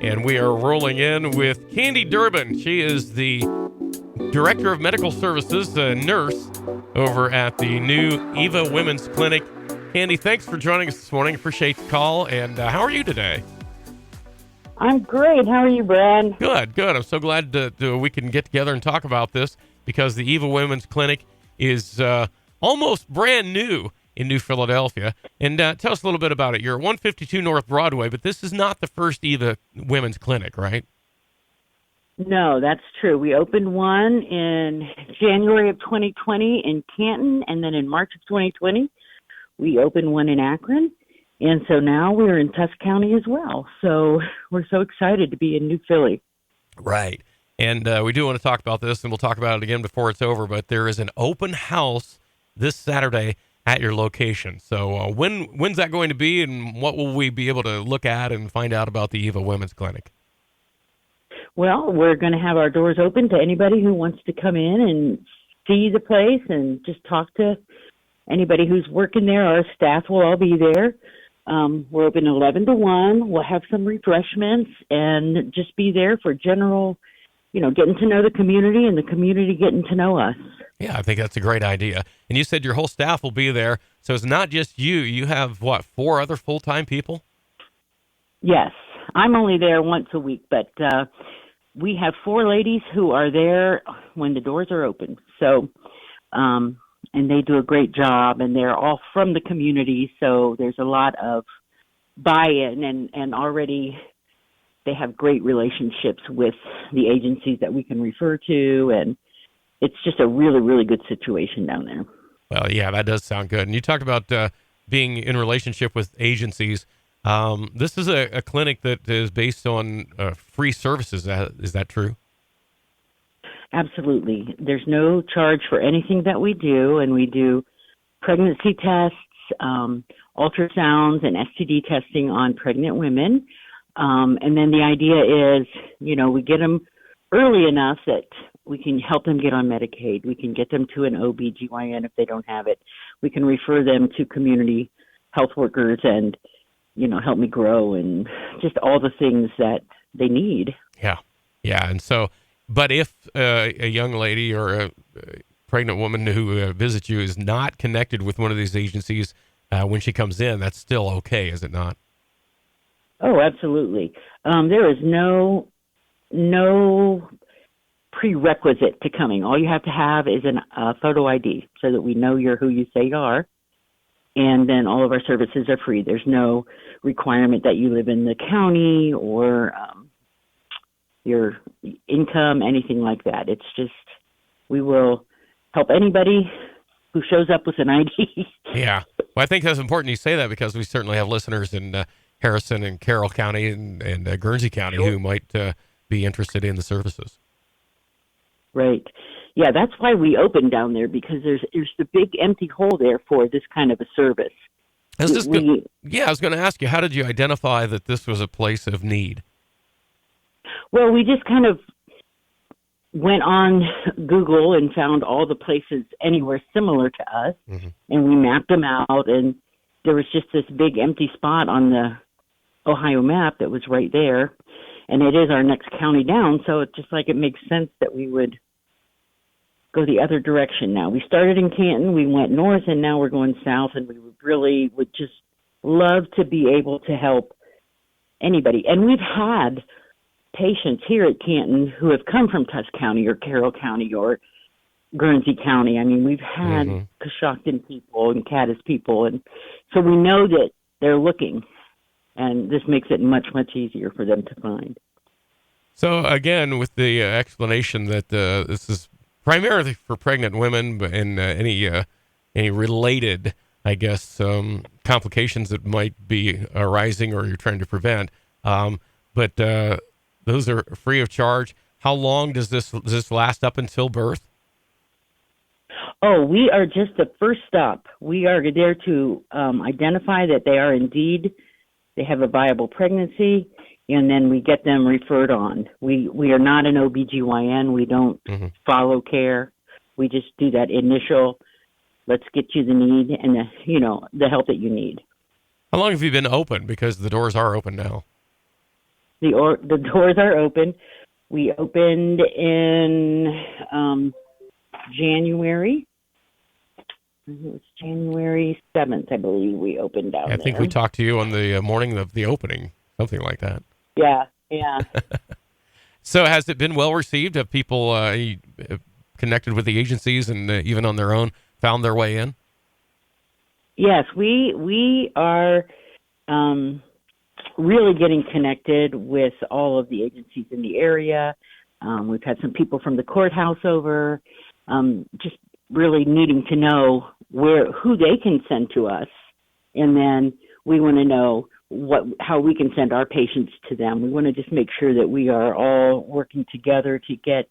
and we are rolling in with Candi Durbin. She is the Director of Medical Services, a nurse over at the new Eva Women's Clinic. Candi, thanks for joining us this morning. Appreciate the call. And how are you today? I'm great. How are you, Brad? Good. I'm so glad we can get together and talk about this because the Eva Women's Clinic is almost brand new in New Philadelphia. And tell us a little bit about it. You're at 152 North Broadway, but this is not the first Eva Women's Clinic, right? No, that's true. We opened one in January of 2020 in Canton, and then in March of 2020, we opened one in Akron. And so now we're in Tusk County as well. So we're so excited to be in New Philly. Right. And we do want to talk about this, and we'll talk about it again before it's over, but there is an open house this Saturday at your location. So when's that going to be, and what will we be able to look at and find out about the Eva Women's Clinic? Well, we're going to have our doors open to anybody who wants to come in and see the place and just talk to anybody who's working there. Our staff will all be there. We're open 11 to 1. We'll have some refreshments and just be there for general, getting to know the community and the community getting to know us. Yeah, I think that's a great idea. And you said your whole staff will be there. So it's not just you. You have, 4 other full-time people? Yes. I'm only there once a week, but we have 4 ladies who are there when the doors are open. So, and they do a great job, and they're all from the community, so there's a lot of buy-in, and already they have great relationships with the agencies that we can refer to, and it's just a really, really good situation down there. Well, yeah, that does sound good. And you talked about being in relationship with agencies. This is a clinic that is based on free services. Is that true? Absolutely. There's no charge for anything that we do, and we do pregnancy tests, ultrasounds, and STD testing on pregnant women. And then the idea is, we get them early enough that we can help them get on Medicaid. We can get them to an OBGYN if they don't have it. We can refer them to community health workers and, help me grow and just all the things that they need. Yeah. And so, but if a young lady or a pregnant woman who visits you is not connected with one of these agencies when she comes in, that's still okay, is it not? Oh, absolutely. There is no prerequisite to coming. All you have to have is a photo ID so that we know you're who you say you are. And then all of our services are free. There's no requirement that you live in the county or your income, anything like that. It's just, we will help anybody who shows up with an ID. Yeah. Well, I think that's important you say that because we certainly have listeners in Harrison and Carroll County and Guernsey County who might be interested in the services. Right. Yeah, that's why we opened down there, because there's the big empty hole there for this kind of a service. I was going to ask you, how did you identify that this was a place of need? Well, we just kind of went on Google and found all the places anywhere similar to us, and we mapped them out, and there was just this big empty spot on the Ohio map that was right there, and it is our next county down, so it's just like it makes sense that we would go the other direction now. We started in Canton, we went north, and now we're going south, and we would just love to be able to help anybody. And we've had patients here at Canton who have come from Tusk County or Carroll County or Guernsey County. I mean, we've had Coshocton people and Cadiz people, and so we know that they're looking, and this makes it much, much easier for them to find. So again, with the explanation that this is primarily for pregnant women and any related, I guess, complications that might be arising or you're trying to prevent, but those are free of charge. How long does this last up until birth? Oh, we are just the first stop. We are there to identify that they have a viable pregnancy, and then we get them referred on. We are not an OBGYN. We don't follow care. We just do that initial, let's get you the need and the help that you need. How long have you been open? Because the doors are open now. The doors are open. We opened in January. It was January 7th, I believe. We opened down I there. think we talked to you on the morning of the opening, something like that. Yeah. So has it been well received? Have people connected with the agencies and even on their own found their way in? Yes, we are really getting connected with all of the agencies in the area. We've had some people from the courthouse over, just really needing to know who they can send to us, and then we want to know how we can send our patients to them. We want to just make sure that we are all working together to get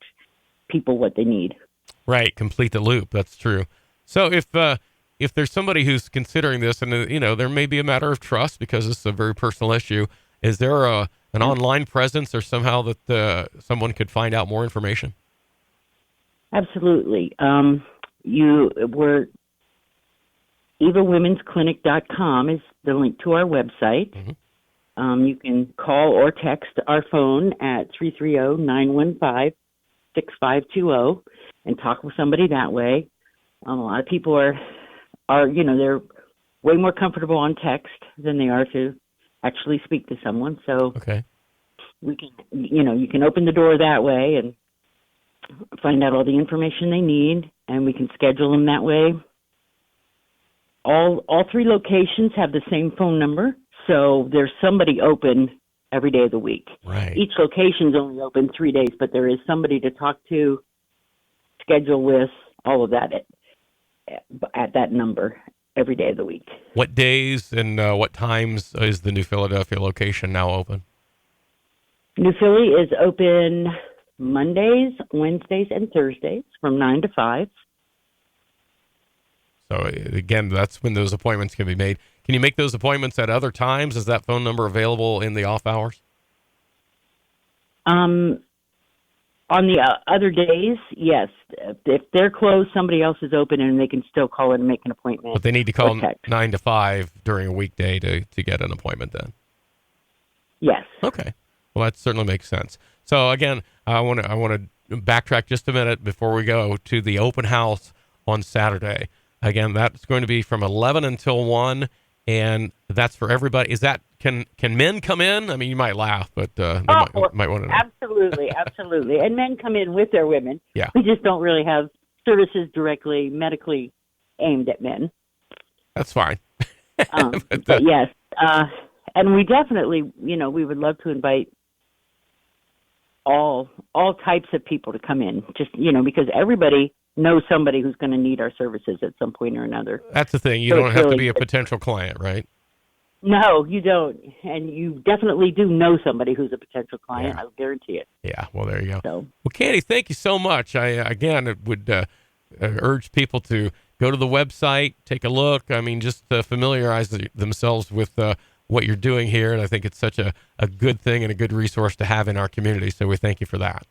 people what they need. Right, complete the loop. That's true. So if there's somebody who's considering this, and there may be a matter of trust because this is a very personal issue, is there an online presence or somehow that someone could find out more information? Absolutely. We're EvaWomen'sClinic.com is the link to our website. Mm-hmm. You can call or text our phone at 330-915-6520 and talk with somebody that way. A lot of people are they're way more comfortable on text than they are to actually speak to someone. So okay, we can, you can open the door that way and find out all the information they need, and we can schedule them that way. All three locations have the same phone number, so there's somebody open every day of the week. Right. Each location's only open 3 days, but there is somebody to talk to, schedule with, all of that at that number every day of the week. What days and what times is the New Philadelphia location now open? New Philly is open Mondays, Wednesdays, and Thursdays from 9 to 5. So again, that's when those appointments can be made. Can you make those appointments at other times? Is that phone number available in the off hours? On the other days, yes. If they're closed, somebody else is open, and they can still call in and make an appointment. But they need to call 9 to 5 during a weekday to get an appointment then? Yes. Okay. Well, that certainly makes sense. So again, I want to backtrack just a minute before we go to the open house on Saturday. Again, that's going to be from 11 until 1, and that's for everybody. Is that can men come in? I mean, you might laugh, but they might want to know. Absolutely, absolutely. And men come in with their women. Yeah. We just don't really have services directly medically aimed at men. That's fine. But yes, and we definitely, we would love to invite all types of people to come in, just, because everybody knows somebody who's going to need our services at some point or another. That's the thing. You don't have to be a potential client, right? No, you don't. And you definitely do know somebody who's a potential client. Yeah. I'll guarantee it. Yeah. Well, there you go. So. Well, Candi, thank you so much. I would urge people to go to the website, take a look. I mean, just familiarize themselves with what you're doing here. And I think it's such a good thing and a good resource to have in our community. So we thank you for that.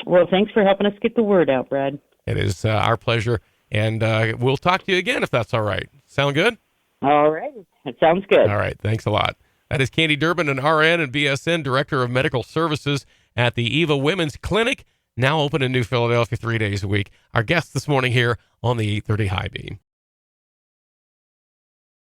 Well, thanks for helping us get the word out, Brad. It is our pleasure. And we'll talk to you again if that's all right. Sound good? All right. That sounds good. All right. Thanks a lot. That is Candi Durbin, an RN and BSN Director of Medical Services at the Eva Women's Clinic, now open in New Philadelphia 3 days a week. Our guest this morning here on the 830 High Beam.